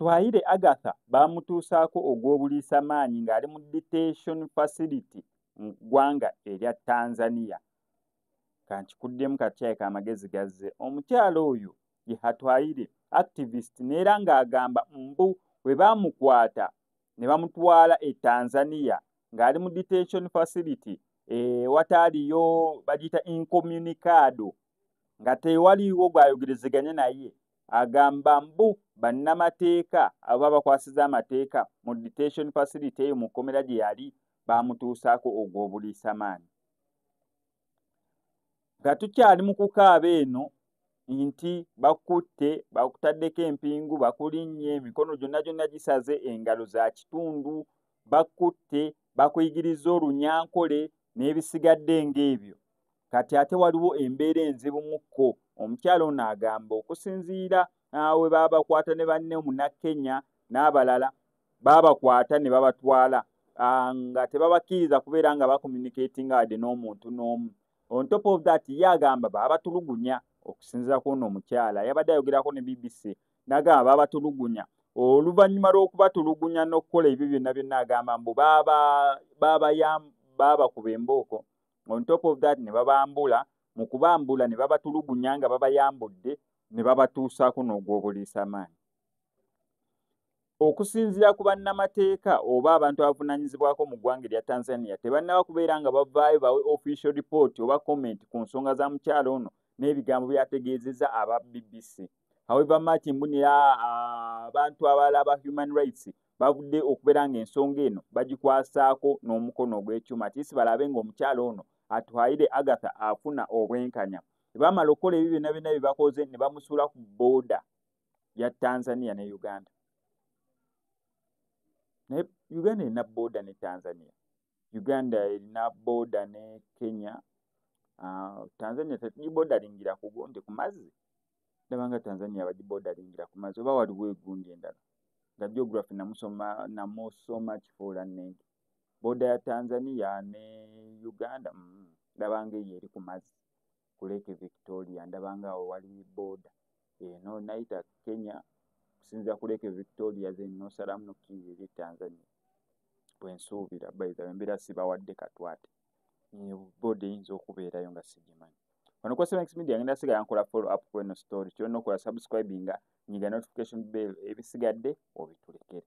Katwahire Agatha bamutuusaako ogw'obuliisamaanyi ng'ali mu detention facility mu ggwanga erya Tanzania. Kankikuddemu katyayika amagezi gazze. Omukyala oyo ye Katwahire activist n'era ng'agamba mbu bwe baamukwata ne bamutwala e Tanzania ng'ali mu detention facility wataaliyo bagiyita incommunicado nga tewaliiwo gw'ayogerezeganya naye. Agamba mbu bannamateeka aba bakwasiza amateeka mu detention facility eyo mu kkomera gye yali baamutuusaako ogw'obuliisamaanyi. Nga tukyali mu kukaaba eno nti bakutte bakutaddeko empingu bakulinnye emikono gyonna gisaze engalo za kitundu bakutte bakuyigiriza olunyankole n'ebisigadde ng'ebyo. Kati ate waliwo embeera enzibumukko. Omukyala ono agamba okusinziira we baabakwata ne banne Munnakenya n'abalala baabakwata ne babatwala nga tebabakkiriza kubeera nga bakommunicatinga wadde n'omuntu n'omu. On top of that ye agamba baabatulugunya. Okusinziira ku ono omukyala yabadde ayogerako ne BBC n'agamba baabatulugunya. Oluvannyuma lw'okubatulugunya n'okukola ebyo byonna agamba mbu baabakuba embooko. On top of that ne babambula, mu kubambula ne babatulugunya nga babayambudde ne babatuusaako n'ogw'obuliisamaanyi. Okusinziira ku bannamateeka oba abantu abavunaanyizibwako mu ggwanga erya Tanzania tebannaba kubeera nga bavaayo bawe official report oba comment ku nsonga za mukyala ono n'ebigambo byategeezezza aba BBC. However much mbunira abantu abalala aba human rights bavudde okubeera ng'ensonga eno bagikwasaako n'omukono ogw'ekyuma atiisi balabe ng'omukyala ono Katwahire Agatha afuna obwenkanya. Bamala okukola ebyo byonna bye bakoze ne bamusuula ku booda ya Tanzania ne Uganda. Ne Uganda erina booda ne Tanzania. Uganda erina booda ne Kenya. Tanzania tegiboodalingira nti ku mazzi. Ndabanga Tanzania bagiboodalingira ku mazzi oba waliwo egundi endala. Nga geography namusoma kifuula nnenge. Booda ya Tanzania ne Uganda ndabanga eyo eri ku mazzi ku Lake Victoria ndabanga awo wali booda. Eno nayita Kenya kusinziira ku Lake Victoria ze nosalamu n'okkirira eri Tanzania. Bwensuubira embeera sibawadde katwate. Booda eyinza okubeerayo nga sigimanyi. Wano kwa Seven X Media ngenda sigala nkola follow up ku eno story. Kyonna okola subscribinga nyiga notification bell ebisigadde obitulekere.